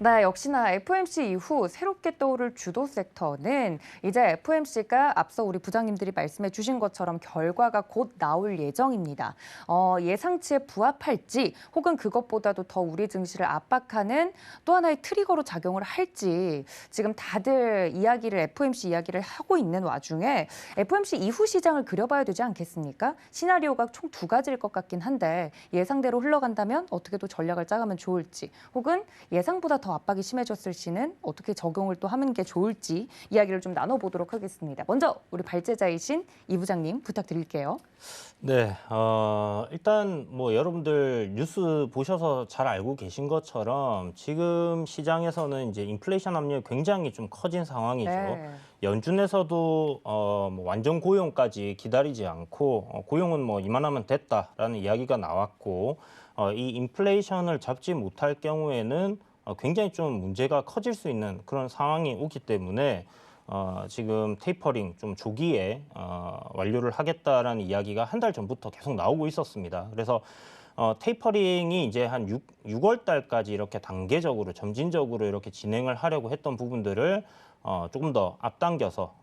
네, 역시나 FOMC 이후 새롭게 떠오를 주도 섹터는 이제 FOMC가 앞서 우리 부장님들이 말씀해 주신 것처럼 결과가 곧 나올 예정입니다. 예상치에 부합할지 혹은 그것보다도 더 우리 증시를 압박하는 또 하나의 트리거로 작용을 할지 지금 다들 FOMC 이야기를 하고 있는 와중에 FOMC 이후 시장을 그려봐야 되지 않겠습니까? 시나리오가 총 두 가지일 것 같긴 한데 예상대로 흘러간다면 어떻게 또 전략을 짜가면 좋을지 혹은 예상보다 더 압박이 심해졌을 시는 어떻게 적용을 또 하는 게 좋을지 이야기를 좀 나눠보도록 하겠습니다. 먼저 우리 발제자이신 이 부장님 부탁드릴게요. 네, 일단 뭐 여러분들 뉴스 보셔서 잘 알고 계신 것처럼 지금 시장에서는 이제 인플레이션 압력이 굉장히 좀 커진 상황이죠. 네. 연준에서도 뭐 완전 고용까지 기다리지 않고 고용은 뭐 이만하면 됐다라는 이야기가 나왔고 이 인플레이션을 잡지 못할 경우에는 굉장히 좀 문제가 커질 수 있는 그런 상황이 오기 때문에 지금 테이퍼링 좀 조기에 완료를 하겠다라는 이야기가 한 달 전부터 계속 나오고 있었습니다. 그래서 테이퍼링이 이제 한 6월 달까지 이렇게 단계적으로 점진적으로 이렇게 진행을 하려고 했던 부분들을 조금 더 앞당겨서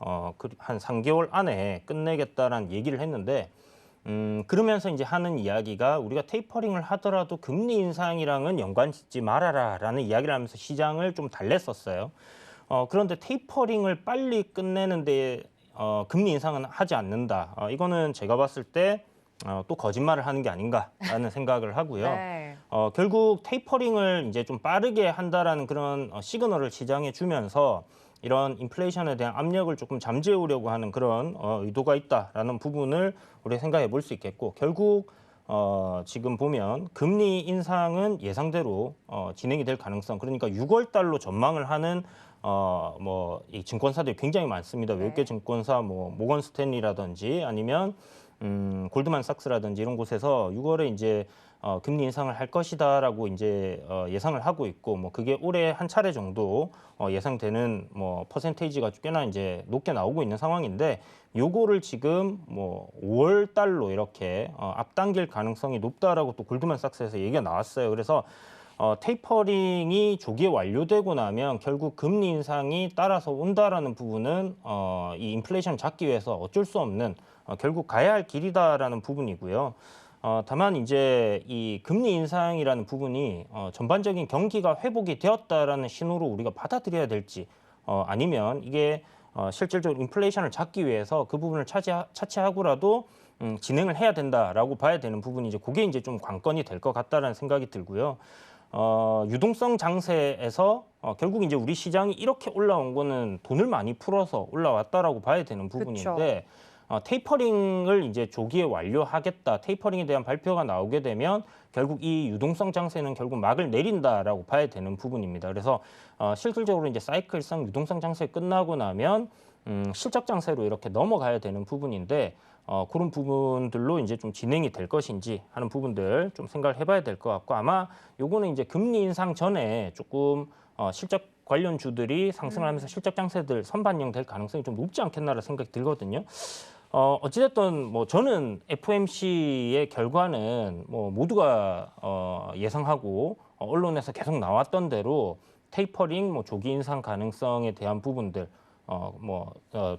한 3개월 안에 끝내겠다라는 얘기를 했는데 그러면서 이제 하는 이야기가 우리가 테이퍼링을 하더라도 금리 인상이랑은 연관 짓지 말아라라는 이야기를 하면서 시장을 좀 달랬었어요. 그런데 테이퍼링을 빨리 끝내는데 금리 인상은 하지 않는다. 이거는 제가 봤을 때 또 거짓말을 하는 게 아닌가라는 생각을 하고요. 네. 결국 테이퍼링을 이제 좀 빠르게 한다라는 그런 시그널을 시장에 주면서 이런 인플레이션에 대한 압력을 조금 잠재우려고 하는 그런 의도가 있다라는 부분을 우리가 생각해 볼 수 있겠고 결국 지금 보면 금리 인상은 예상대로 진행이 될 가능성 그러니까 6월 달로 전망을 하는 뭐 이 증권사들이 굉장히 많습니다. 외국계 네. 증권사 뭐 모건 스탠리라든지 아니면 골드만삭스라든지 이런 곳에서 6월에 이제 금리 인상을 할 것이다라고 이제 예상을 하고 있고 뭐 그게 올해 한 차례 정도 예상되는 뭐 퍼센테이지가 꽤나 이제 높게 나오고 있는 상황인데 요거를 지금 뭐 5월 달로 이렇게 앞당길 가능성이 높다라고 또 골드만삭스에서 얘기가 나왔어요. 그래서 테이퍼링이 조기에 완료되고 나면 결국 금리 인상이 따라서 온다라는 부분은 이 인플레이션 잡기 위해서 어쩔 수 없는 결국 가야 할 길이다라는 부분이고요. 다만 이제 이 금리 인상이라는 부분이 전반적인 경기가 회복이 되었다라는 신호로 우리가 받아들여야 될지 아니면 이게 실질적으로 인플레이션을 잡기 위해서 그 부분을 차치하고라도 진행을 해야 된다라고 봐야 되는 부분이 이제 그게 이제 좀 관건이 될 것 같다라는 생각이 들고요. 유동성 장세에서 결국 이제 우리 시장이 이렇게 올라온 거는 돈을 많이 풀어서 올라왔다라고 봐야 되는 그렇죠. 부분인데 테이퍼링을 이제 조기에 완료하겠다. 테이퍼링에 대한 발표가 나오게 되면 결국 이 유동성 장세는 결국 막을 내린다라고 봐야 되는 부분입니다. 그래서 실질적으로 이제 사이클성 유동성 장세 끝나고 나면 실적 장세로 이렇게 넘어가야 되는 부분인데 그런 부분들로 이제 좀 진행이 될 것인지 하는 부분들 좀 생각을 해봐야 될 것 같고 아마 요거는 이제 금리 인상 전에 조금 실적 관련 주들이 상승을 하면서 실적 장세들 선반영 될 가능성이 좀 높지 않겠나라는 생각이 들거든요. 어찌됐든 뭐 저는 FOMC의 결과는 뭐 모두가 예상하고 언론에서 계속 나왔던 대로 테이퍼링, 뭐 조기 인상 가능성에 대한 부분들,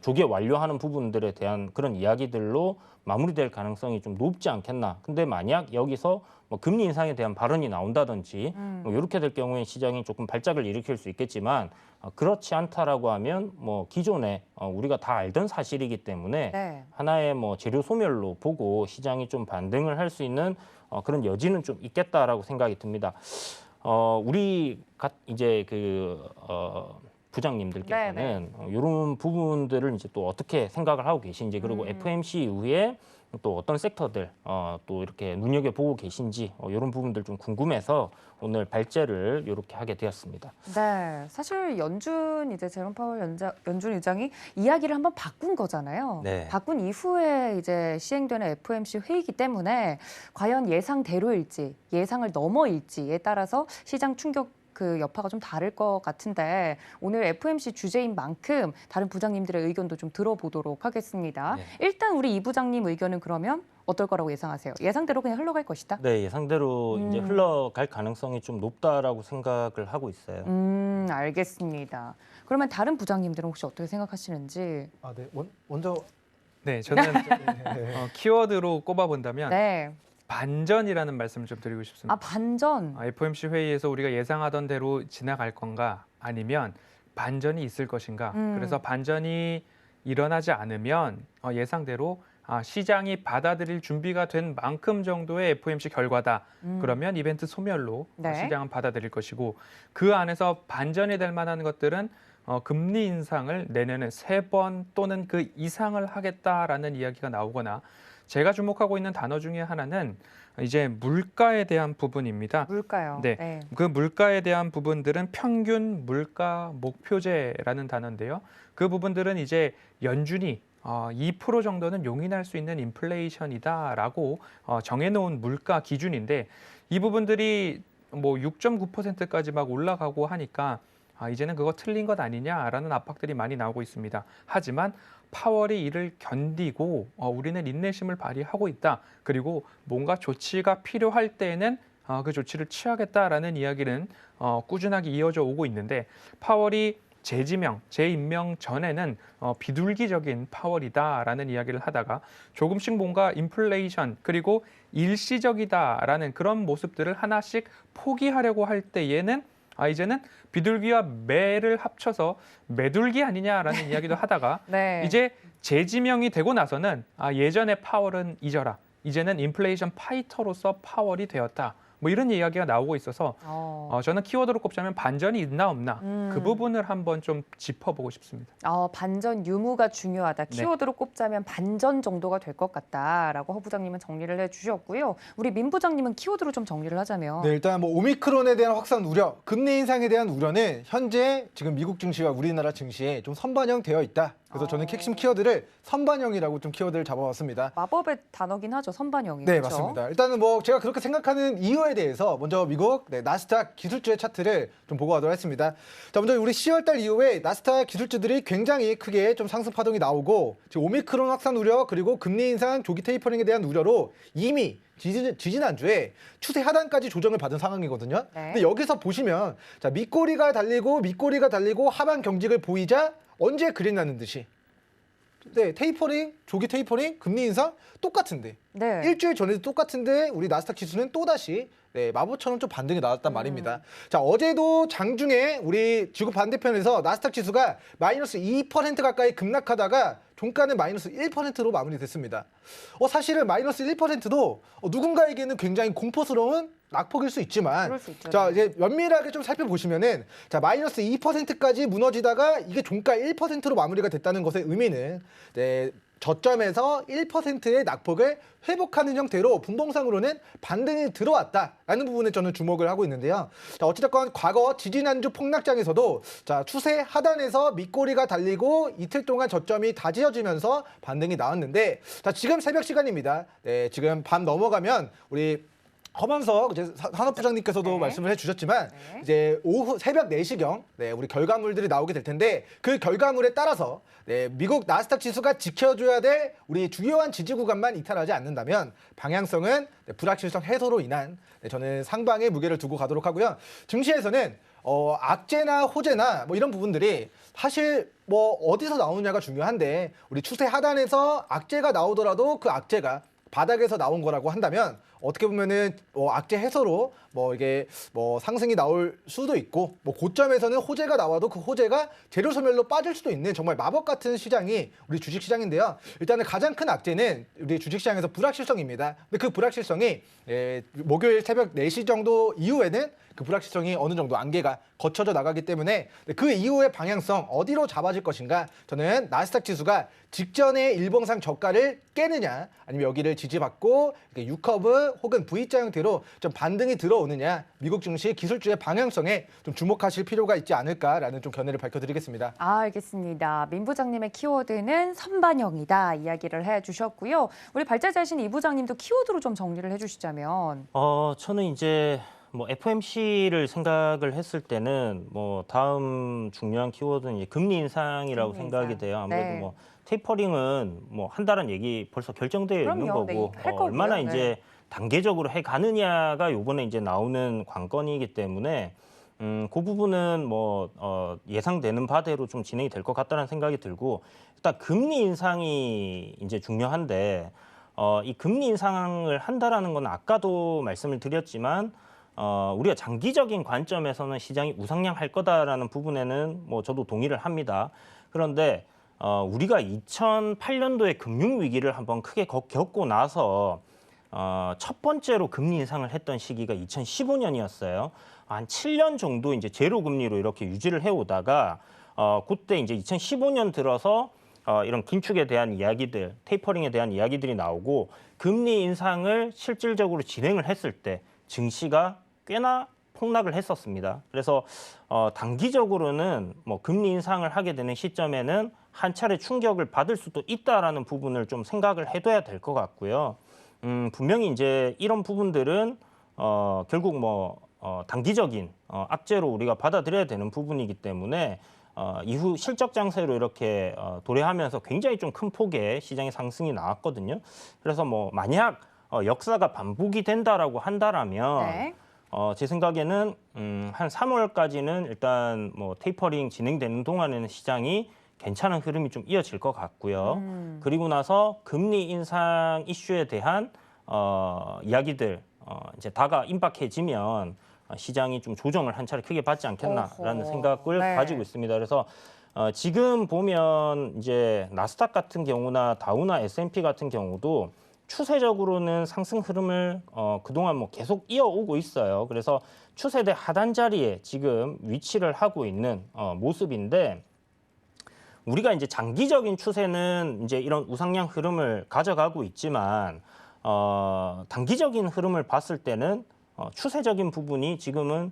조기에 완료하는 부분들에 대한 그런 이야기들로 마무리될 가능성이 좀 높지 않겠나. 근데 만약 여기서 뭐 금리 인상에 대한 발언이 나온다든지 뭐 이렇게 될 경우에 시장이 조금 발작을 일으킬 수 있겠지만 그렇지 않다라고 하면 뭐 기존에 우리가 다 알던 사실이기 때문에 네. 하나의 뭐 재료 소멸로 보고 시장이 좀 반등을 할 수 있는 그런 여지는 좀 있겠다라고 생각이 듭니다. 우리 이제 부장님들께서는 네네. 이런 부분들을 이제 또 어떻게 생각을 하고 계신지 그리고 FOMC 이후에 또 어떤 sektor들 또 이렇게 눈여겨 보고 계신지 이런 부분들 좀 궁금해서 오늘 발제를 이렇게 하게 되었습니다. 네, 사실 제롬 파월 연준 의장이 이야기를 한번 바꾼 거잖아요. 네. 바꾼 이후에 이제 시행되는 FOMC 회의이기 때문에 과연 예상대로일지, 예상을 넘어일지에 따라서 시장 충격 그 여파가 좀 다를 것 같은데 오늘 FOMC 주제인 만큼 다른 부장님들의 의견도 좀 들어보도록 하겠습니다. 네. 일단 우리 이 부장님 의견은 그러면 어떨 거라고 예상하세요? 예상대로 그냥 흘러갈 것이다? 네, 예상대로 이제 흘러갈 가능성이 좀 높다라고 생각을 하고 있어요. 알겠습니다. 그러면 다른 부장님들은 혹시 어떻게 생각하시는지? 아, 네. 먼저 네, 저는 네. 키워드로 꼽아본다면 네. 반전이라는 말씀을 좀 드리고 싶습니다. 아, 반전. FOMC 회의에서 우리가 예상하던 대로 지나갈 건가 아니면 반전이 있을 것인가. 그래서 반전이 일어나지 않으면 예상대로 시장이 받아들일 준비가 된 만큼 정도의 FOMC 결과다. 그러면 이벤트 소멸로 네. 시장은 받아들일 것이고 그 안에서 반전이 될 만한 것들은 금리 인상을 내년에 3번 또는 그 이상을 하겠다라는 이야기가 나오거나 제가 주목하고 있는 단어 중에 하나는 이제 물가에 대한 부분입니다. 물가요. 네. 그 물가에 대한 부분들은 평균 물가 목표제라는 단어인데요. 그 부분들은 이제 연준이 2% 정도는 용인할 수 있는 인플레이션이다라고 정해놓은 물가 기준인데 이 부분들이 뭐 6.9%까지 막 올라가고 하니까 이제는 그거 틀린 것 아니냐라는 압박들이 많이 나오고 있습니다. 하지만 파월이 이를 견디고 우리는 인내심을 발휘하고 있다. 그리고 뭔가 조치가 필요할 때에는 그 조치를 취하겠다라는 이야기는 꾸준하게 이어져 오고 있는데 파월이 재임명 전에는 비둘기적인 파월이다라는 이야기를 하다가 조금씩 뭔가 인플레이션 그리고 일시적이다라는 그런 모습들을 하나씩 포기하려고 할 때에는 이제는 비둘기와 매를 합쳐서 매둘기 아니냐라는 이야기도 하다가 네. 이제 재지명이 되고 나서는 예전의 파월은 잊어라. 이제는 인플레이션 파이터로서 파월이 되었다. 뭐 이런 이야기가 나오고 있어서 저는 키워드로 꼽자면 반전이 있나 없나 그 부분을 한번 좀 짚어보고 싶습니다. 반전 유무가 중요하다. 네. 키워드로 꼽자면 반전 정도가 될 것 같다라고 허 부장님은 정리를 해주셨고요. 우리 민 부장님은 키워드로 좀 정리를 하자면. 네, 일단 뭐 오미크론에 대한 확산 우려, 금리 인상에 대한 우려는 현재 지금 미국 증시와 우리나라 증시에 좀 선반영되어 있다. 그래서 저는 핵심 키워드를 선반영이라고 좀 키워드를 잡아봤습니다. 마법의 단어긴 하죠. 선반영이. 네, 그렇죠? 맞습니다. 일단은 뭐 제가 그렇게 생각하는 이유에 대해서 먼저 미국 나스닥 기술주의 차트를 좀 보고 가도록 하겠습니다. 자, 먼저 우리 10월달 이후에 나스닥 기술주들이 굉장히 크게 좀 상승 파동이 나오고 지금 오미크론 확산 우려 그리고 금리 인상 조기 테이퍼링에 대한 우려로 이미 지지난주에 추세 하단까지 조정을 받은 상황이거든요. 네. 근데 여기서 보시면 자, 밑꼬리가 달리고 하반 경직을 보이자 언제 그랬나는 듯이 네, 테이퍼링, 조기 테이퍼링, 금리 인상 똑같은데 네. 일주일 전에도 똑같은데 우리 나스닥 지수는 또다시 마법처럼 좀 반등이 나왔단 말입니다. 자, 어제도 장중에 우리 지구 반대편에서 나스닥 지수가 마이너스 2% 가까이 급락하다가 종가는 마이너스 1%로 마무리됐습니다. 사실은 마이너스 1%도 누군가에게는 굉장히 공포스러운 낙폭일 수 있지만 그럴 수 있죠. 자, 이제 면밀하게 좀 살펴보시면은 자, 마이너스 2%까지 무너지다가 이게 종가 1%로 마무리가 됐다는 것의 의미는 저점에서 1%의 낙폭을 회복하는 형태로 분봉상으로는 반등이 들어왔다라는 부분에 저는 주목을 하고 있는데요. 자, 어찌됐건 과거 지지난주 폭락장에서도 자, 추세 하단에서 밑꼬리가 달리고 이틀 동안 저점이 다지어지면서 반등이 나왔는데 자, 지금 새벽 시간입니다. 네, 지금 밤 넘어가면 우리 허만석 산업부장님께서도 네. 말씀을 해주셨지만 네. 이제 오후 새벽 4시경 우리 결과물들이 나오게 될 텐데 그 결과물에 따라서 미국 나스닥 지수가 지켜줘야 될 우리 주요한 지지 구간만 이탈하지 않는다면 방향성은 불확실성 해소로 인한 저는 상방의 무게를 두고 가도록 하고요. 증시에서는 악재나 호재나 뭐 이런 부분들이 사실 뭐 어디서 나오느냐가 중요한데 우리 추세 하단에서 악재가 나오더라도 그 악재가 바닥에서 나온 거라고 한다면 어떻게 보면은 악재 해소로 이게 상승이 나올 수도 있고 고점에서는 호재가 나와도 그 호재가 재료 소멸로 빠질 수도 있는 정말 마법 같은 시장이 우리 주식 시장인데요. 일단은 가장 큰 악재는 우리 주식 시장에서 불확실성입니다. 근데 그 불확실성이 목요일 새벽 4시 정도 이후에는 그 불확실성이 어느 정도 안개가 거쳐져 나가기 때문에 그 이후의 방향성 어디로 잡아질 것인가 저는 나스닥 지수가 직전의 일봉상 저가를 깨느냐 아니면 여기를 지지받고 U커브 혹은 V자 형태로 좀 반등이 들어오느냐 미국 증시 기술주의 방향성에 좀 주목하실 필요가 있지 않을까라는 좀 견해를 밝혀드리겠습니다. 알겠습니다. 민 부장님의 키워드는 선반영이다 이야기를 해주셨고요. 우리 발자자신 이 부장님도 키워드로 좀 정리를 해주시자면. 저는 이제 FOMC를 생각을 했을 때는 다음 중요한 키워드는 이제 금리 인상이라고 금리 생각이 인상. 돼요. 아무래도 네. 테이퍼링은 뭐 한다는 얘기 벌써 결정되어 있는 그럼요. 네, 거고 할 거고요. 얼마나 네. 이제 단계적으로 해 가느냐가 요번에 이제 나오는 관건이기 때문에 그 부분은 뭐 예상되는 바대로 좀 진행이 될 것 같다는 생각이 들고 일단 금리 인상이 이제 중요한데 이 금리 인상을 한다라는 건 아까도 말씀을 드렸지만 우리가 장기적인 관점에서는 시장이 우상향할 거다라는 부분에는 뭐 저도 동의를 합니다. 그런데 우리가 2008년도에 금융 위기를 한번 크게 겪고 나서 첫 번째로 금리 인상을 했던 시기가 2015년이었어요. 한 7년 정도 이제 제로 금리로 이렇게 유지를 해오다가 그때 이제 2015년 들어서 이런 긴축에 대한 이야기들, 테이퍼링에 대한 이야기들이 나오고 금리 인상을 실질적으로 진행을 했을 때 증시가 꽤나 폭락을 했었습니다. 그래서 단기적으로는 뭐 금리 인상을 하게 되는 시점에는 한 차례 충격을 받을 수도 있다라는 부분을 좀 생각을 해둬야 될 것 같고요. 분명히 이제 이런 부분들은 결국 뭐 단기적인 악재로 우리가 받아들여야 되는 부분이기 때문에 이후 실적 장세로 이렇게 도래하면서 굉장히 좀 큰 폭의 시장의 상승이 나왔거든요. 그래서 뭐 만약 역사가 반복이 된다라고 한다라면 네. 제 생각에는 한 3월까지는 일단 뭐 테이퍼링 진행되는 동안에는 시장이 괜찮은 흐름이 좀 이어질 것 같고요. 그리고 나서 금리 인상 이슈에 대한 이야기들 이제 다가 임박해지면 시장이 좀 조정을 한 차례 크게 받지 않겠나라는 어허. 생각을 네. 가지고 있습니다. 그래서 지금 보면 이제 나스닥 같은 경우나 다우나 S&P 같은 경우도 추세적으로는 상승 흐름을 그동안 뭐 계속 이어오고 있어요. 그래서 추세대 하단 자리에 지금 위치를 하고 있는 모습인데 우리가 이제 장기적인 추세는 이제 이런 우상향 흐름을 가져가고 있지만 단기적인 흐름을 봤을 때는 추세적인 부분이 지금은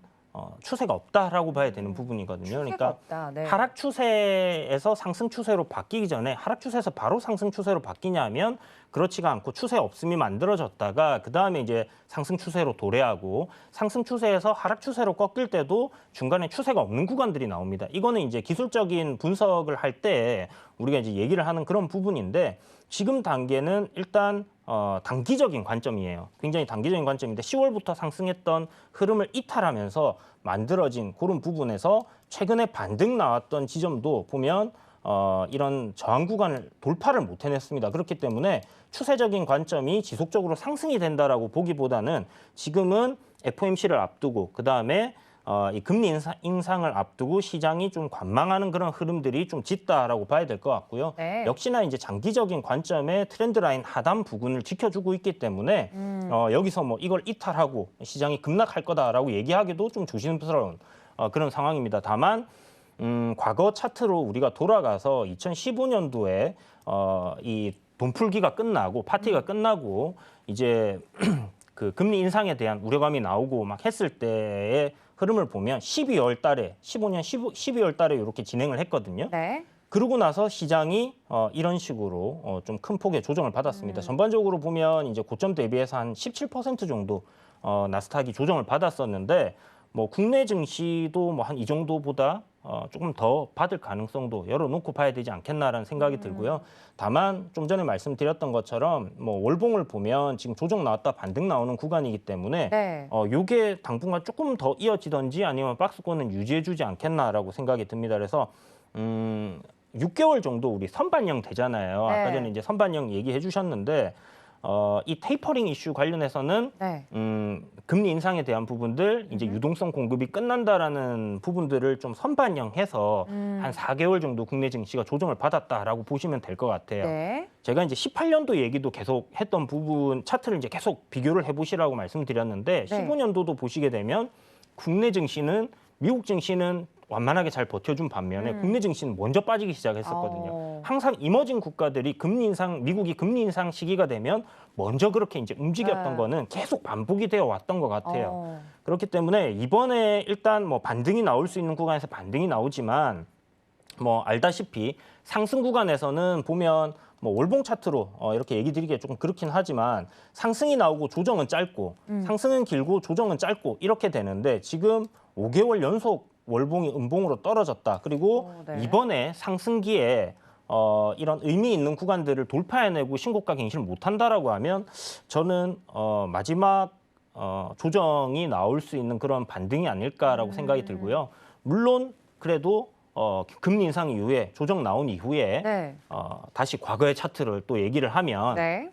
추세가 없다라고 봐야 되는 부분이거든요. 추세가 그러니까 없다. 네. 하락 추세에서 상승 추세로 바뀌기 전에 하락 추세에서 바로 상승 추세로 바뀌냐면 그렇지가 않고 추세 없음이 만들어졌다가 그다음에 이제 상승 추세로 도래하고 상승 추세에서 하락 추세로 꺾일 때도 중간에 추세가 없는 구간들이 나옵니다. 이거는 이제 기술적인 분석을 할 때 우리가 이제 얘기를 하는 그런 부분인데 지금 단계는 일단 단기적인 관점이에요. 굉장히 단기적인 관점인데 10월부터 상승했던 흐름을 이탈하면서 만들어진 그런 부분에서 최근에 반등 나왔던 지점도 보면 이런 저항 구간을 돌파를 못 해냈습니다. 그렇기 때문에 추세적인 관점이 지속적으로 상승이 된다라고 보기보다는 지금은 FOMC를 앞두고 그다음에 이 금리 인상을 앞두고 시장이 좀 관망하는 그런 흐름들이 좀 짙다라고 봐야 될 것 같고요. 네. 역시나 이제 장기적인 관점의 트렌드 라인 하단 부근을 지켜주고 있기 때문에 여기서 뭐 이걸 이탈하고 시장이 급락할 거다라고 얘기하기도 좀 조심스러운 그런 상황입니다. 다만 과거 차트로 우리가 돌아가서 2015년도에 이 돈풀기가 끝나고 파티가 끝나고 이제 그 금리 인상에 대한 우려감이 나오고 막 했을 때의 흐름을 보면 12월 달에 15년 12월 달에 이렇게 진행을 했거든요. 네. 그러고 나서 시장이 이런 식으로 좀 큰 폭의 조정을 받았습니다. 전반적으로 보면 이제 고점 대비해서 한 17% 정도 나스닥이 조정을 받았었는데 뭐 국내 증시도 뭐 한 이 정도보다 조금 더 받을 가능성도 열어놓고 봐야 되지 않겠나라는 생각이 들고요. 다만 좀 전에 말씀드렸던 것처럼 뭐 월봉을 보면 지금 조정 나왔다 반등 나오는 구간이기 때문에 네. 요게 당분간 조금 더 이어지던지 아니면 박스권은 유지해주지 않겠나라고 생각이 듭니다. 그래서 6개월 정도 우리 선반영 되잖아요. 네. 아까 전에 이제 선반영 얘기해 주셨는데 이 테이퍼링 이슈 관련해서는 네. 금리 인상에 대한 부분들 이제 유동성 공급이 끝난다라는 부분들을 좀 선반영해서 한 4개월 정도 국내 증시가 조정을 받았다라고 보시면 될 것 같아요. 네. 제가 이제 18년도 얘기도 계속 했던 부분 차트를 이제 계속 비교를 해보시라고 말씀드렸는데 네. 15년도도 보시게 되면 국내 증시는 미국 증시는 완만하게 잘 버텨준 반면에 국내 증시는 먼저 빠지기 시작했었거든요. 항상 이머징 국가들이 미국이 금리 인상 시기가 되면 먼저 그렇게 이제 움직였던 네. 거는 계속 반복이 되어 왔던 것 같아요. 그렇기 때문에 이번에 일단 뭐 반등이 나올 수 있는 구간에서 반등이 나오지만 뭐 알다시피 상승 구간에서는 보면 뭐 월봉 차트로 이렇게 얘기 드리기가 조금 그렇긴 하지만 상승이 나오고 조정은 짧고 상승은 길고 조정은 짧고 이렇게 되는데 지금 5개월 연속 월봉이 음봉으로 떨어졌다. 그리고 네. 이번에 상승기에 이런 의미 있는 구간들을 돌파해내고 신고가 갱신을 못한다라고 하면 저는 마지막 조정이 나올 수 있는 그런 반등이 아닐까라고 생각이 들고요. 물론 그래도 금리 인상 이후에 조정 나온 이후에 네. 다시 과거의 차트를 또 얘기를 하면 네.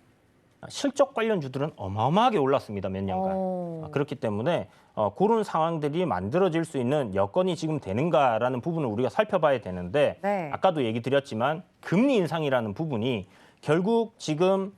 실적 관련주들은 어마어마하게 올랐습니다. 몇 년간. 그렇기 때문에 그런 상황들이 만들어질 수 있는 여건이 지금 되는가라는 부분을 우리가 살펴봐야 되는데 네. 아까도 얘기 드렸지만 금리 인상이라는 부분이 결국 지금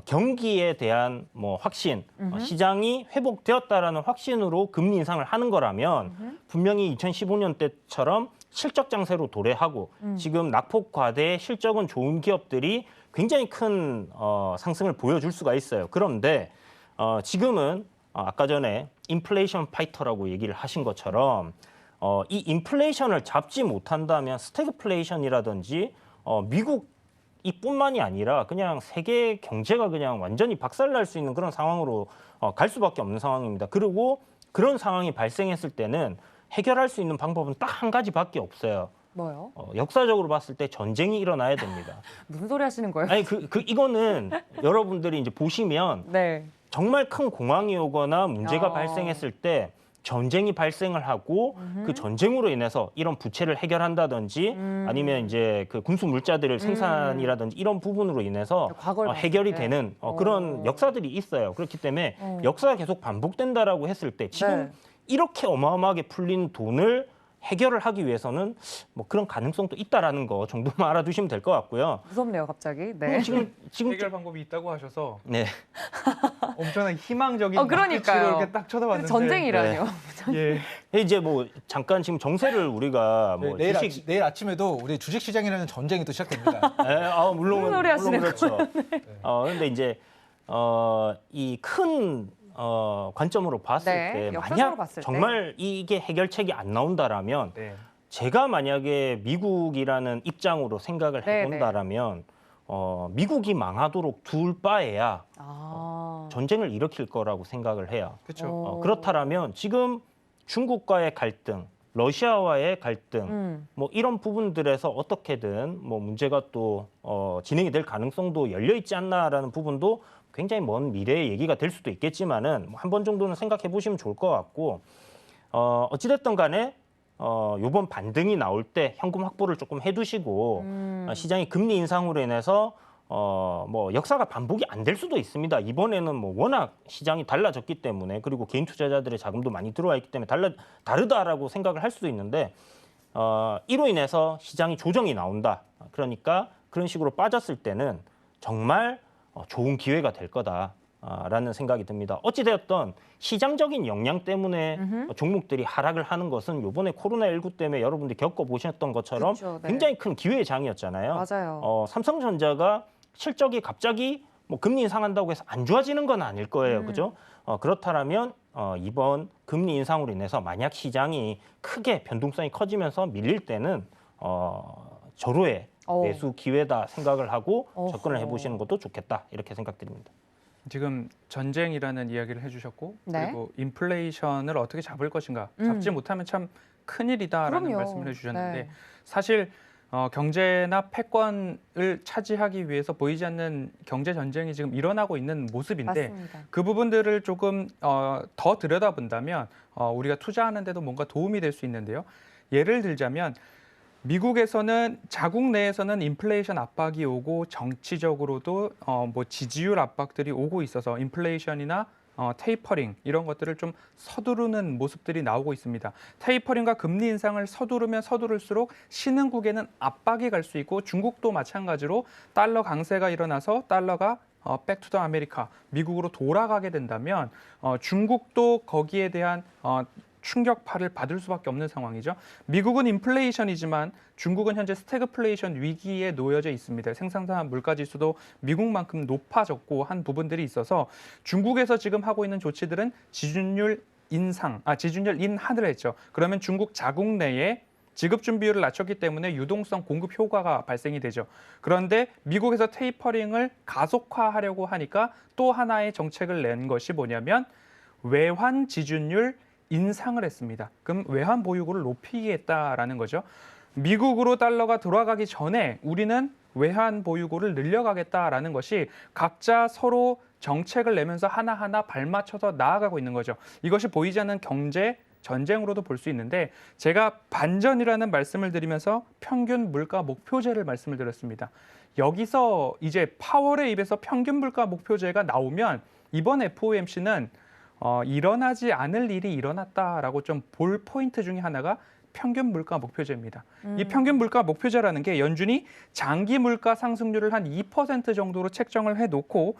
경기에 대한 뭐 확신, 시장이 회복되었다라는 확신으로 금리 인상을 하는 거라면 분명히 2015년 때처럼 실적 장세로 도래하고 지금 낙폭 과대의 실적은 좋은 기업들이 굉장히 큰 상승을 보여줄 수가 있어요. 그런데 지금은 아까 전에 인플레이션 파이터라고 얘기를 하신 것처럼 이 인플레이션을 잡지 못한다면 스태그플레이션이라든지 미국 이뿐만이 아니라 그냥 세계 경제가 그냥 완전히 박살날 수 있는 그런 상황으로 갈 수밖에 없는 상황입니다. 그리고 그런 상황이 발생했을 때는 해결할 수 있는 방법은 딱 한 가지밖에 없어요. 뭐요? 역사적으로 봤을 때 전쟁이 일어나야 됩니다. 무슨 소리 하시는 거예요? 아니 이거는 여러분들이 이제 보시면 네. 정말 큰 공황이 오거나 문제가 어. 발생했을 때 전쟁이 발생을 하고 그 전쟁으로 인해서 이런 부채를 해결한다든지 아니면 이제 그 군수 물자들을 생산이라든지 이런 부분으로 인해서 과거를 해결이 봤을 때. 되는 그런 역사들이 있어요. 그렇기 때문에 역사가 계속 반복된다라고 했을 때 지금 네. 이렇게 어마어마하게 풀린 돈을 해결을 하기 위해서는 뭐 그런 가능성도 있다라는 거 정도만 알아두시면 될 것 같고요. 무섭네요, 갑자기. 네. 지금 해결 방법이 있다고 하셔서 네. 엄청난 희망적인 그러니까요. 눈빛으로 이렇게 딱 쳐다봤는데 전쟁이라뇨. 예. 이제 뭐 잠깐 지금 정세를 우리가 뭐 주식 내일 아침에도 우리 주식 시장이라는 전쟁이 또 시작됩니다. 물론 무슨 소리 하시는 그렇죠. 그런데 이제 이 큰 관점으로 봤을 네, 때 역사적으로 만약 봤을 때. 정말 이게 해결책이 안 나온다라면 네. 제가 만약에 미국이라는 입장으로 생각을 네, 해본다라면 미국이 망하도록 둘 바에야 전쟁을 일으킬 거라고 생각을 해요. 그렇죠. 그렇다라면 지금 중국과의 갈등, 러시아와의 갈등, 뭐 이런 부분들에서 어떻게든 뭐 문제가 또 진행이 될 가능성도 열려 있지 않나라는 부분도 굉장히 먼 미래의 얘기가 될 수도 있겠지만은 한 번 정도는 생각해 보시면 좋을 것 같고 어찌됐든 간에 요번 반등이 나올 때 현금 확보를 조금 해두시고 시장이 금리 인상으로 인해서 뭐 역사가 반복이 안 될 수도 있습니다. 이번에는 뭐 워낙 시장이 달라졌기 때문에 그리고 개인 투자자들의 자금도 많이 들어와 있기 때문에 다르다라고 생각을 할 수도 있는데 이로 인해서 시장이 조정이 나온다. 그러니까 그런 식으로 빠졌을 때는 정말 좋은 기회가 될 거다라는 생각이 듭니다. 어찌되었던 시장적인 영향 때문에 종목들이 하락을 하는 것은 이번에 코로나19 때문에 여러분들이 겪어보셨던 것처럼 그렇죠, 네. 굉장히 큰 기회의 장이었잖아요. 맞아요. 삼성전자가 실적이 갑자기 뭐 금리 인상한다고 해서 안 좋아지는 건 아닐 거예요. 그죠? 그렇다면 이번 금리 인상으로 인해서 만약 시장이 크게 변동성이 커지면서 밀릴 때는 절호의 매수 기회다 생각을 하고 접근을 해보시는 것도 좋겠다 이렇게 생각드립니다. 지금 전쟁이라는 이야기를 해주셨고 네. 그리고 인플레이션을 어떻게 잡을 것인가 잡지 못하면 참 큰일이다라는 그럼요. 말씀을 해주셨는데 네. 사실 경제나 패권을 차지하기 위해서 보이지 않는 경제 전쟁이 지금 일어나고 있는 모습인데 맞습니다. 그 부분들을 조금 더 들여다본다면 우리가 투자하는 데도 뭔가 도움이 될 수 있는데요. 예를 들자면 미국에서는 자국 내에서는 인플레이션 압박이 오고 정치적으로도 뭐 지지율 압박들이 오고 있어서 인플레이션이나 테이퍼링 이런 것들을 좀 서두르는 모습들이 나오고 있습니다. 테이퍼링과 금리 인상을 서두르면 서두를수록 신흥국에는 압박이 갈 수 있고 중국도 마찬가지로 달러 강세가 일어나서 달러가 백투더 아메리카 미국으로 돌아가게 된다면 중국도 거기에 대한 충격파를 받을 수밖에 없는 상황이죠. 미국은 인플레이션이지만 중국은 현재 스태그플레이션 위기에 놓여져 있습니다. 생산산 물가지수도 미국만큼 높아졌고 한 부분들이 있어서 중국에서 지금 하고 있는 조치들은 지준율 인하를 했죠. 그러면 중국 자국 내에 지급 준비율을 낮췄기 때문에 유동성 공급 효과가 발생이 되죠. 그런데 미국에서 테이퍼링을 가속화하려고 하니까 또 하나의 정책을 낸 것이 뭐냐면 외환 지준율 인상을 했습니다. 그럼 외환 보유고를 높이겠다라는 거죠. 미국으로 달러가 돌아가기 전에 우리는 외환 보유고를 늘려가겠다라는 것이 각자 서로 정책을 내면서 하나하나 발맞춰서 나아가고 있는 거죠. 이것이 보이지 않는 경제 전쟁으로도 볼 수 있는데 제가 반전이라는 말씀을 드리면서 평균 물가 목표제를 말씀을 드렸습니다. 여기서 이제 파월의 입에서 평균 물가 목표제가 나오면 이번 FOMC는 일어나지 않을 일이 일어났다라고 좀 볼 포인트 중에 하나가 평균 물가 목표제입니다. 이 평균 물가 목표제라는 게 연준이 장기 물가 상승률을 한 2% 정도로 책정을 해놓고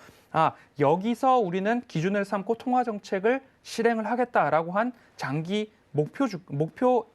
여기서 우리는 기준을 삼고 통화 정책을 실행을 하겠다라고 한 장기 목표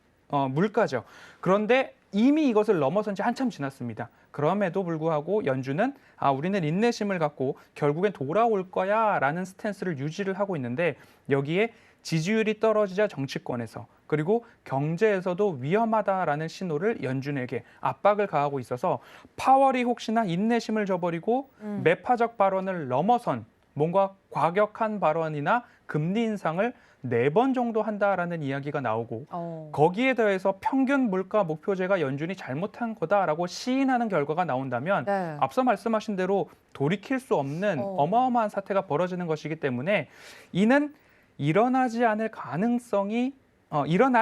물가죠. 그런데 이미 이것을 넘어선 지 한참 지났습니다. 그럼에도 불구하고 연준은 우리는 인내심을 갖고 결국엔 돌아올 거야라는 스탠스를 유지를 하고 있는데 여기에 지지율이 떨어지자 정치권에서 그리고 경제에서도 위험하다라는 신호를 연준에게 압박을 가하고 있어서 파월이 혹시나 인내심을 저버리고 매파적 발언을 넘어선 뭔가 과격한 발언이나 금리 인상을 4번 정도 한다라는 이야기가 나오고 거기에 더해서 평균 물가 목표제가 연준이 잘못한 거다라고 시인하는 결과가 나온다면 네. 앞서 말씀하신 대로 돌이킬 수 없는 어마어마한 사태가 벌어지는 것이기 때문에 이는 일어날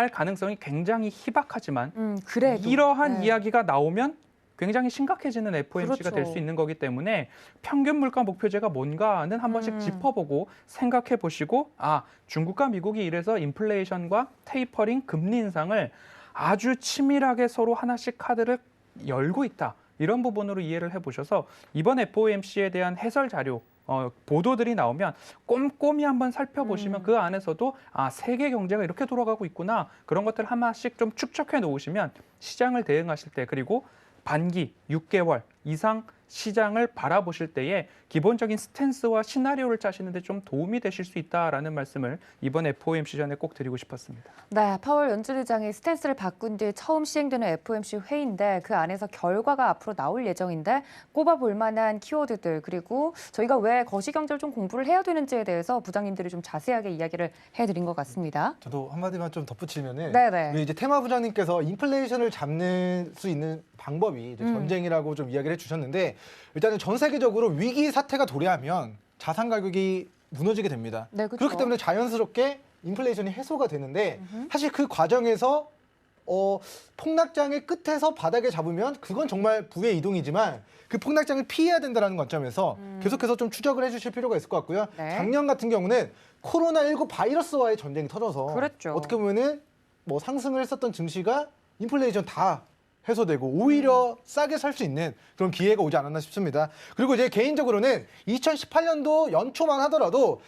가능성이 굉장히 희박하지만 그래도. 이러한 네. 이야기가 나오면 굉장히 심각해지는 FOMC가 될 수 그렇죠. 있는 거기 때문에 평균 물가 목표제가 뭔가는 한 번씩 짚어보고 생각해 보시고 중국과 미국이 이래서 인플레이션과 테이퍼링 금리 인상을 아주 치밀하게 서로 하나씩 카드를 열고 있다. 이런 부분으로 이해를 해보셔서 이번 FOMC에 대한 해설 자료 보도들이 나오면 꼼꼼히 한번 살펴보시면 그 안에서도 세계 경제가 이렇게 돌아가고 있구나 그런 것들 하나씩 좀 축적해 놓으시면 시장을 대응하실 때 그리고 반기 6개월 이상 시장을 바라보실 때에 기본적인 스탠스와 시나리오를 짜시는 데 좀 도움이 되실 수 있다라는 말씀을 이번 FOMC 전에 꼭 드리고 싶었습니다. 네, 파월 연준 의장이 스탠스를 바꾼 뒤 처음 시행되는 FOMC 회의인데 그 안에서 결과가 앞으로 나올 예정인데 꼽아볼 만한 키워드들 그리고 저희가 왜 거시경제를 좀 공부를 해야 되는지에 대해서 부장님들이 좀 자세하게 이야기를 해드린 것 같습니다. 저도 한마디만 좀 덧붙이면은 네네. 우리 이제 테마 부장님께서 인플레이션을 잡는 수 있는 방법이 이제 전쟁이라고 좀 이야기를 해주셨는데 일단은 전 세계적으로 위기 사태가 도래하면 자산 가격이 무너지게 됩니다. 네, 그렇죠. 그렇기 때문에 자연스럽게 인플레이션이 해소가 되는데 사실 그 과정에서 폭락장의 끝에서 바닥에 잡으면 그건 정말 부의 이동이지만 그 폭락장을 피해야 된다는 관점에서 계속해서 좀 추적을 해주실 필요가 있을 것 같고요. 네. 작년 같은 경우는 코로나19 바이러스와의 전쟁이 터져서 그랬죠. 어떻게 보면은 뭐 상승을 했었던 증시가 인플레이션 다 해소되고 오히려 싸게 살 수 있는 그런 기회가 오지 않았나 싶습니다. 그리고 이제 개인적으로는 2018년도 연초만 하더라도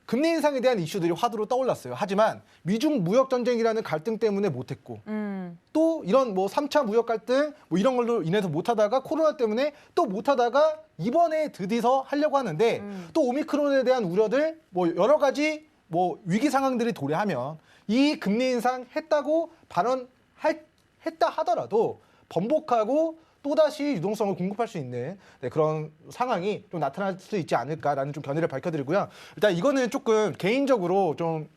금리 인상에 대한 이슈들이 화두로 떠올랐어요. 하지만 미중 무역 전쟁이라는 갈등 때문에 못했고 또 이런 뭐 3차 무역 갈등 뭐 이런 걸로 인해서 못하다가 코로나 때문에 또 못하다가 이번에 드디어 하려고 하는데 또 오미크론에 대한 우려들 뭐 여러 가지 뭐 위기 상황들이 도래하면 이 금리 인상 했다고 했다 하더라도 번복하고 또다시 유동성을 공급할 수 있는 그런 상황이 좀 나타날 수 있지 않을까라는 좀 견해를 밝혀드리고요. 일단 이거는 조금 개인적으로 좀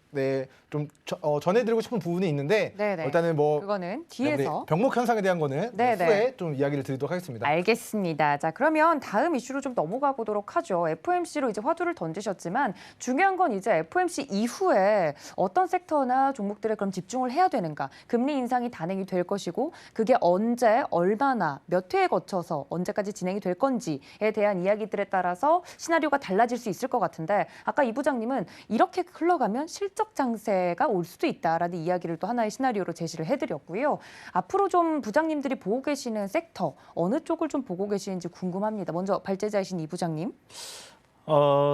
전해드리고 싶은 부분이 있는데 네네. 일단은 뭐 그거는 뒤에서. 우리 병목 현상에 대한 거는 네네. 후에 좀 이야기를 드리도록 하겠습니다. 알겠습니다. 자, 그러면 다음 이슈로 좀 넘어가 보도록 하죠. FOMC로 이제 화두를 던지셨지만 중요한 건 이제 FOMC 이후에 어떤 섹터나 종목들에 그럼 집중을 해야 되는가? 금리 인상이 단행이 될 것이고 그게 언제, 얼마나, 몇 회에 거쳐서 언제까지 진행이 될 건지에 대한 이야기들에 따라서 시나리오가 달라질 수 있을 것 같은데 아까 이 부장님은 이렇게 흘러가면 실적 장세가 올 수도 있다라는 이야기를 또 하나의 시나리오로 제시를 해드렸고요. 앞으로 좀 부장님들이 보고 계시는 섹터 어느 쪽을 좀 보고 계시는지 궁금합니다. 먼저 발제자이신 이 부장님.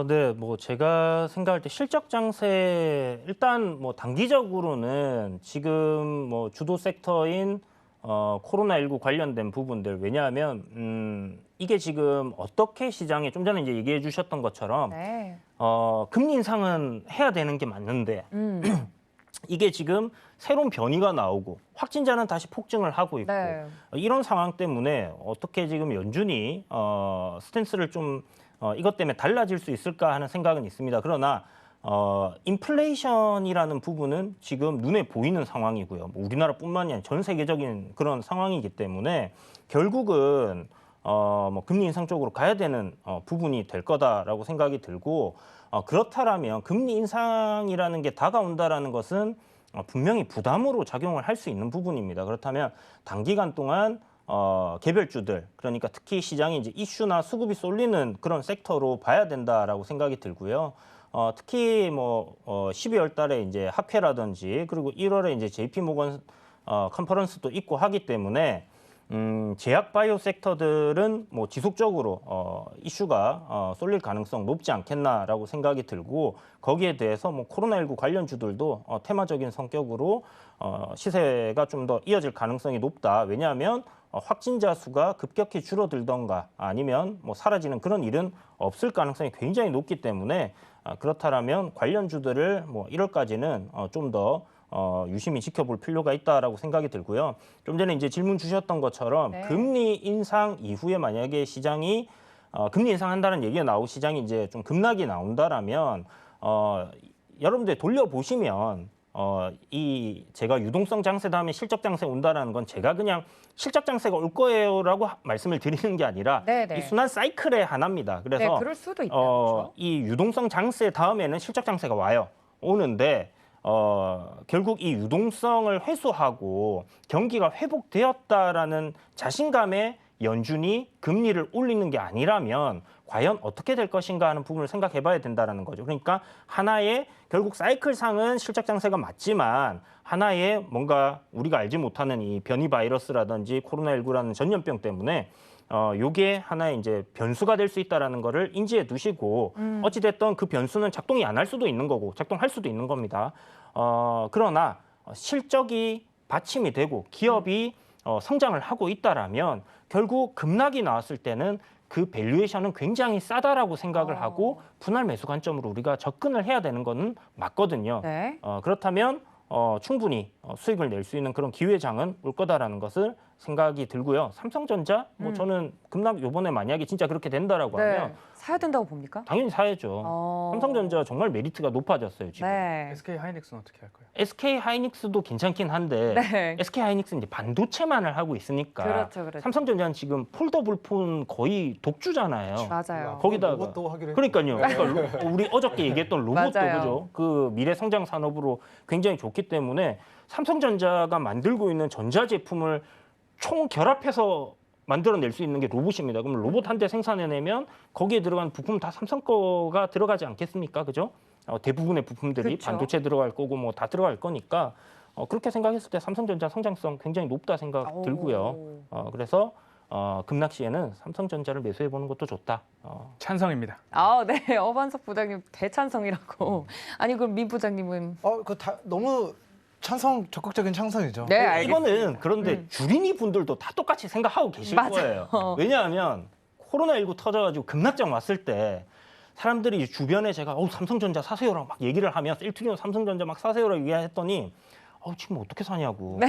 네, 뭐 제가 생각할 때 실적 장세 일단 뭐 단기적으로는 지금 뭐 주도 섹터인 코로나19 관련된 부분들 왜냐하면 이게 지금 어떻게 시장에 좀 전에 이제 얘기해 주셨던 것처럼 네. 금리 인상은 해야 되는 게 맞는데 이게 지금 새로운 변이가 나오고 확진자는 다시 폭증을 하고 있고 네. 이런 상황 때문에 어떻게 지금 연준이 스탠스를 좀 이것 때문에 달라질 수 있을까 하는 생각은 있습니다. 그러나 인플레이션이라는 부분은 지금 눈에 보이는 상황이고요. 뭐 우리나라뿐만이 아니라 전 세계적인 그런 상황이기 때문에 결국은 뭐 금리 인상 쪽으로 가야 되는 부분이 될 거다라고 생각이 들고 그렇다라면 금리 인상이라는 게 다가온다라는 것은 분명히 부담으로 작용을 할 수 있는 부분입니다. 그렇다면 단기간 동안 개별주들 그러니까 특히 시장이 이제 이슈나 수급이 쏠리는 그런 섹터로 봐야 된다라고 생각이 들고요. 특히 뭐 12월 달에 이제 학회라든지 그리고 1월에 이제 JP 모건 컨퍼런스도 있고 하기 때문에 제약 바이오 섹터들은 뭐 지속적으로 이슈가 쏠릴 가능성 높지 않겠나라고 생각이 들고 거기에 대해서 뭐 코로나19 관련주들도 테마적인 성격으로 시세가 좀 더 이어질 가능성이 높다. 왜냐하면 확진자 수가 급격히 줄어들던가 아니면 뭐 사라지는 그런 일은 없을 가능성이 굉장히 높기 때문에 그렇다라면 관련주들을 뭐 1월까지는 좀 더 유심히 지켜볼 필요가 있다라고 생각이 들고요. 좀 전에 이제 질문 주셨던 것처럼 네. 금리 인상 이후에 만약에 시장이 금리 인상한다는 얘기가 나오고 시장이 이제 좀 급락이 나온다라면 여러분들 돌려보시면 이 제가 유동성 장세 다음에 실적 장세 온다라는 건 제가 그냥 실적 장세가 올 거예요라고 말씀을 드리는 게 아니라 네네. 이 순환 사이클의 하나입니다. 그래서 네, 그럴 수도 있다. 그렇죠? 이 유동성 장세 다음에는 실적 장세가 와요. 오는데 결국 이 유동성을 회수하고 경기가 회복되었다라는 자신감에 연준이 금리를 올리는 게 아니라면 과연 어떻게 될 것인가 하는 부분을 생각해 봐야 된다는 거죠. 그러니까 하나의 결국 사이클상은 실적 장세가 맞지만 하나의 뭔가 우리가 알지 못하는 이 변이 바이러스라든지 코로나19라는 전염병 때문에 요게 하나의 이제 변수가 될 수 있다라는 거를 인지해 두시고 어찌됐든 그 변수는 작동이 안 할 수도 있는 거고 작동할 수도 있는 겁니다. 그러나 실적이 받침이 되고 기업이 성장을 하고 있다라면 결국 급락이 나왔을 때는 그 밸류에이션은 굉장히 싸다라고 생각을 하고 분할 매수 관점으로 우리가 접근을 해야 되는 거는 맞거든요. 네. 그렇다면 충분히 수익을 낼 수 있는 그런 기회장은 올 거다라는 것을 생각이 들고요. 삼성전자 뭐 저는 급락 요번에 만약에 진짜 그렇게 된다라고 네. 하면 사야 된다고 봅니까? 당연히 사야죠. 삼성전자 정말 메리트가 높아졌어요 지금. 네. SK 하이닉스는 어떻게 할까요? SK 하이닉스도 괜찮긴 한데 네. SK 하이닉스는 이제 반도체만을 하고 있으니까 그렇죠, 그렇죠. 삼성전자는 지금 폴더블 폰 거의 독주잖아요. 맞아요. 거기다가 로봇도 하기로 그러니까요. 그러니까 우리 어저께 얘기했던 로봇도 맞아요. 그죠. 그 미래 성장 산업으로 굉장히 좋기 때문에 삼성전자가 만들고 있는 전자 제품을 총 결합해서 만들어낼 수 있는 게 로봇입니다. 그럼 로봇 한 대 생산해내면 거기에 들어간 부품 다 삼성 거가 들어가지 않겠습니까? 그죠? 대부분의 부품들이 그쵸. 반도체 들어갈 거고 뭐 다 들어갈 거니까 그렇게 생각했을 때 삼성전자 성장성 굉장히 높다 생각 오. 들고요. 그래서 급락 시에는 삼성전자를 매수해 보는 것도 좋다. 찬성입니다. 네. 어반석 부장님 대찬성이라고. 아니 그럼 민 부장님은 너무 적극적인 찬성이죠. 네, 알겠습니다. 이거는 그런데 주린이 분들도 다 똑같이 생각하고 계실 맞아요. 거예요. 왜냐하면 코로나19 터져가지고 급락장 왔을 때 사람들이 주변에 제가 삼성전자 사세요라고 막 얘기를 하면 셀트리온 삼성전자 막 사세요라고 얘기했더니 지금 어떻게 사냐고.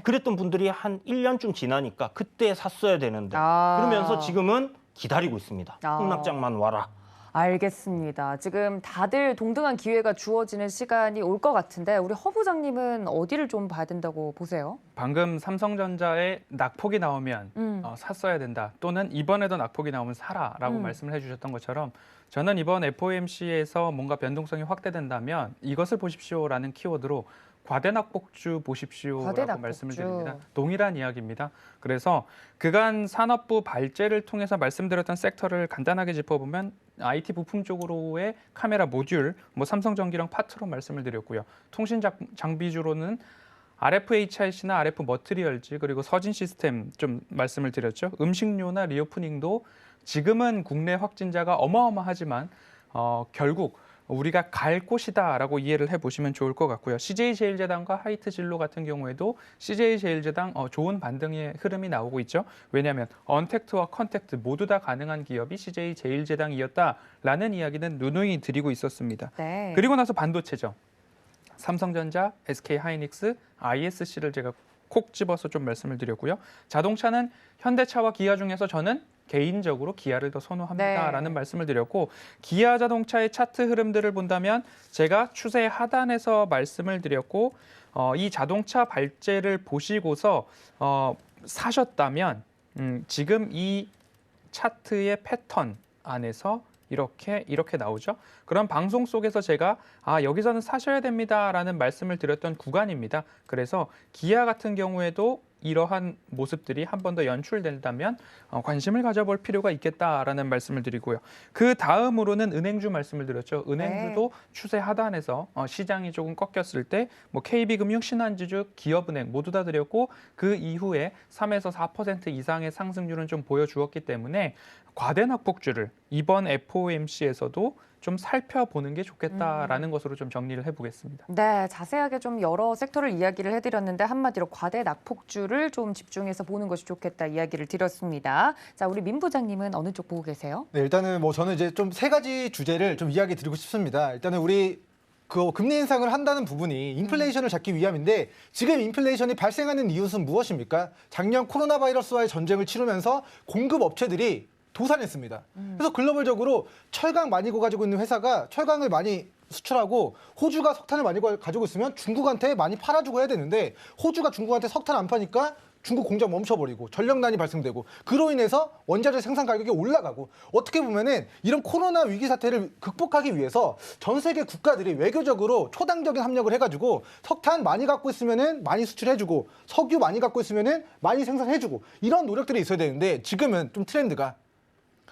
그랬던 분들이 한 1년쯤 지나니까 그때 샀어야 되는데 그러면서 지금은 기다리고 있습니다. 폭락장만 와라. 알겠습니다. 지금 다들 동등한 기회가 주어지는 시간이 올 것 같은데 우리 허 부장님은 어디를 좀 봐야 된다고 보세요? 방금 삼성전자에 낙폭이 나오면 샀어야 된다. 또는 이번에도 낙폭이 나오면 사라라고 말씀을 해주셨던 것처럼 저는 이번 FOMC에서 뭔가 변동성이 확대된다면 이것을 보십시오라는 키워드로 과대낙폭주 보십시오라고 과대낙폭주. 말씀을 드립니다. 동일한 이야기입니다. 그래서 그간 산업부 발제를 통해서 말씀드렸던 섹터를 간단하게 짚어보면 IT 부품 쪽으로의 카메라 모듈, 삼성전기랑 파트로 말씀을 드렸고요. 통신 장비주로는 RFHIC나 RF 머티리얼즈 그리고 서진 시스템 좀 말씀을 드렸죠. 음식료나 리오프닝도 지금은 국내 확진자가 어마어마하지만 결국 우리가 갈 곳이다라고 이해를 해보시면 좋을 것 같고요. CJ제일제당과 하이트진로 같은 경우에도 CJ제일제당 좋은 반등의 흐름이 나오고 있죠. 왜냐하면 언택트와 컨택트 모두 다 가능한 기업이 CJ제일제당이었다라는 이야기는 누누이 드리고 있었습니다. 네. 그리고 나서 반도체죠. 삼성전자, SK 하이닉스, ISC를 제가 콕 집어서 좀 말씀을 드렸고요. 자동차는 현대차와 기아 중에서 저는 개인적으로 기아를 더 선호합니다라는 네. 말씀을 드렸고 기아 자동차의 차트 흐름들을 본다면 제가 추세 하단에서 말씀을 드렸고 이 자동차 발제를 보시고서 사셨다면 지금 이 차트의 패턴 안에서 이렇게 나오죠. 그런 방송 속에서 제가 여기서는 사셔야 됩니다라는 말씀을 드렸던 구간입니다. 그래서 기아 같은 경우에도 이러한 모습들이 한 번 더 연출된다면 관심을 가져볼 필요가 있겠다라는 말씀을 드리고요. 그 다음으로는 은행주 말씀을 드렸죠. 은행주도 추세 하단에서 시장이 조금 꺾였을 때 뭐 KB금융, 신한지주, 기업은행 모두 다 드렸고 그 이후에 3에서 4% 이상의 상승률은 좀 보여주었기 때문에 과대 낙폭주를 이번 FOMC에서도 좀 살펴보는 게 좋겠다라는 것으로 좀 정리를 해보겠습니다. 네, 자세하게 좀 여러 섹터를 이야기를 해드렸는데 한마디로 과대 낙폭주를 좀 집중해서 보는 것이 좋겠다 이야기를 드렸습니다. 자, 우리 민 부장님은 어느 쪽 보고 계세요? 네, 일단은 뭐 저는 이제 좀 세 가지 주제를 좀 이야기 드리고 싶습니다. 일단은 우리 그 금리 인상을 한다는 부분이 인플레이션을 잡기 위함인데 지금 인플레이션이 발생하는 이유는 무엇입니까? 작년 코로나 바이러스와의 전쟁을 치르면서 공급 업체들이 도산했습니다. 그래서 글로벌적으로 철강 많이 가지고 있는 회사가 철강을 많이 수출하고 호주가 석탄을 많이 가지고 있으면 중국한테 많이 팔아주고 해야 되는데 호주가 중국한테 석탄 안 파니까 중국 공장 멈춰버리고 전력난이 발생되고 그로 인해서 원자재 생산 가격이 올라가고 어떻게 보면은 이런 코로나 위기 사태를 극복하기 위해서 전 세계 국가들이 외교적으로 초당적인 합력을 해가지고 석탄 많이 갖고 있으면은 많이 수출해주고 석유 많이 갖고 있으면은 많이 생산해주고 이런 노력들이 있어야 되는데 지금은 좀 트렌드가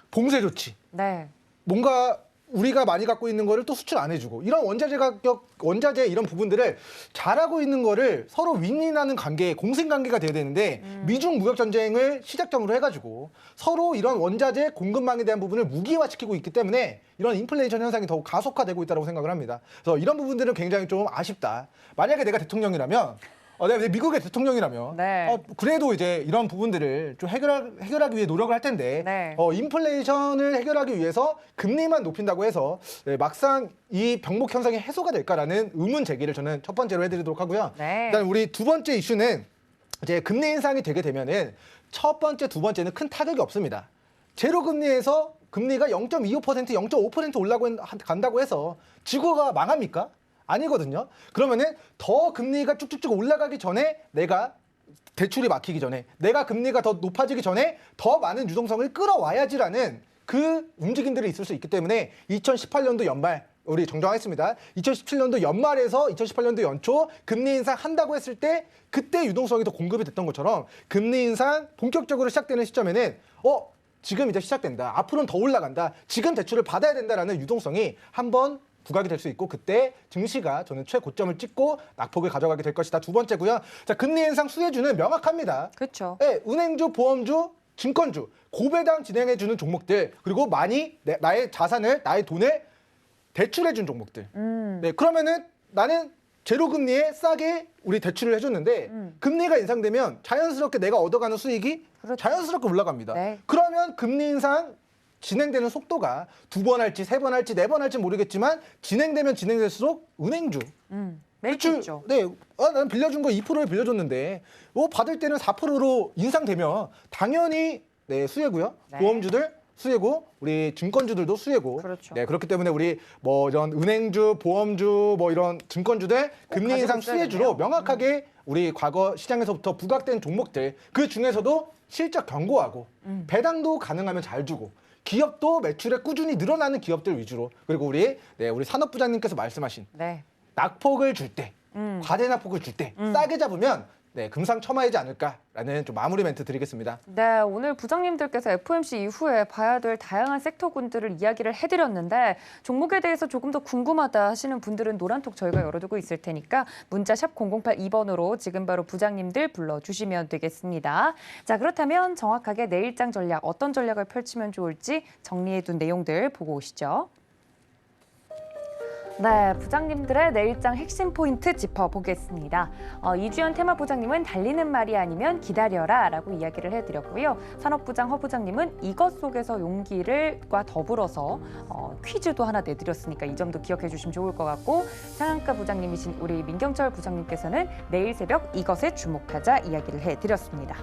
봉쇄 조치. 네. 뭔가 우리가 많이 갖고 있는 거를 또 수출 안 해주고 이런 원자재 가격, 원자재 이런 부분들을 잘하고 있는 거를 서로 윈윈하는 관계, 공생관계가 돼야 되는데 미중 무역 전쟁을 시작점으로 해가지고 서로 이런 원자재 공급망에 대한 부분을 무기화시키고 있기 때문에 이런 인플레이션 현상이 더욱 가속화되고 있다고 생각을 합니다. 그래서 이런 부분들은 굉장히 좀 아쉽다. 만약에 내가 대통령이라면 내가 미국의 대통령이라면 네. 그래도 이제 이런 부분들을 좀 해결하기 위해 노력을 할 텐데 네. 인플레이션을 해결하기 위해서 금리만 높인다고 해서 막상 이 병목 현상이 해소가 될까라는 의문 제기를 저는 첫 번째로 해드리도록 하고요. 네. 일단 우리 두 번째 이슈는 이제 금리 인상이 되게 되면은 첫 번째, 두 번째는 큰 타격이 없습니다. 제로 금리에서 금리가 0.25%, 0.5% 올라간다고 해서 지구가 망합니까? 아니거든요. 그러면은 더 금리가 쭉쭉쭉 올라가기 전에 내가 대출이 막히기 전에 내가 금리가 더 높아지기 전에 더 많은 유동성을 끌어와야지라는 그 움직임들이 있을 수 있기 때문에 2018년도 연말 우리 정정하겠습니다. 2017년도 연말에서 2018년도 연초 금리 인상 한다고 했을 때 그때 유동성이 더 공급이 됐던 것처럼 금리 인상 본격적으로 시작되는 시점에는 지금 이제 시작된다. 앞으로는 더 올라간다. 지금 대출을 받아야 된다라는 유동성이 한번 부각이 될 수 있고 그때 증시가 저는 최고점을 찍고 낙폭을 가져가게 될 것이다. 두 번째고요. 자, 금리 인상 수혜주는 명확합니다. 그렇죠. 네, 은행주, 보험주, 증권주, 고배당 진행해주는 종목들 그리고 많이 나의 자산을, 나의 돈을 대출해준 종목들. 네, 그러면은 나는 제로 금리에 싸게 우리 대출을 해줬는데 금리가 인상되면 자연스럽게 내가 얻어가는 수익이 그렇죠. 자연스럽게 올라갑니다. 네. 그러면 금리 인상 진행되는 속도가 2번 할지 3번 할지 4번 할지 모르겠지만 진행되면 진행될수록 은행주 메리트 있죠. 네, 나는 빌려준 거 2%에 빌려줬는데 받을 때는 4%로 인상되면 당연히 네, 수혜고요. 네. 보험주들 수혜고 우리 증권주들도 수혜고. 그렇죠. 네, 그렇기 때문에 우리 뭐 이런 은행주, 보험주 뭐 이런 증권주들 금리 인상 가지고 있어야 수혜주로 되네요. 명확하게 우리 과거 시장에서부터 부각된 종목들 그 중에서도 실적 견고하고 배당도 가능하면 잘 주고 기업도 매출에 꾸준히 늘어나는 기업들 위주로 그리고 우리 산업부장님께서 말씀하신 네. 낙폭을 줄 때, 과대 낙폭을 줄 때 싸게 잡으면 네, 금상첨화이지 않을까라는 좀 마무리 멘트 드리겠습니다. 네, 오늘 부장님들께서 FOMC 이후에 봐야 될 다양한 섹터군들을 이야기를 해드렸는데 종목에 대해서 조금 더 궁금하다 하시는 분들은 노란톡 저희가 열어두고 있을 테니까 문자 샵 0082번으로 지금 바로 부장님들 불러주시면 되겠습니다. 자, 그렇다면 정확하게 내일장 전략 어떤 전략을 펼치면 좋을지 정리해둔 내용들 보고 오시죠. 네, 부장님들의 내일장 핵심 포인트 짚어보겠습니다. 이주연 테마 부장님은 달리는 말이 아니면 기다려라 라고 이야기를 해드렸고요. 산업부장 허 부장님은 이것 속에서 용기를과 더불어서 퀴즈도 하나 내드렸으니까 이 점도 기억해 주시면 좋을 것 같고, 상한가 부장님이신 우리 민경철 부장님께서는 내일 새벽 이것에 주목하자 이야기를 해드렸습니다.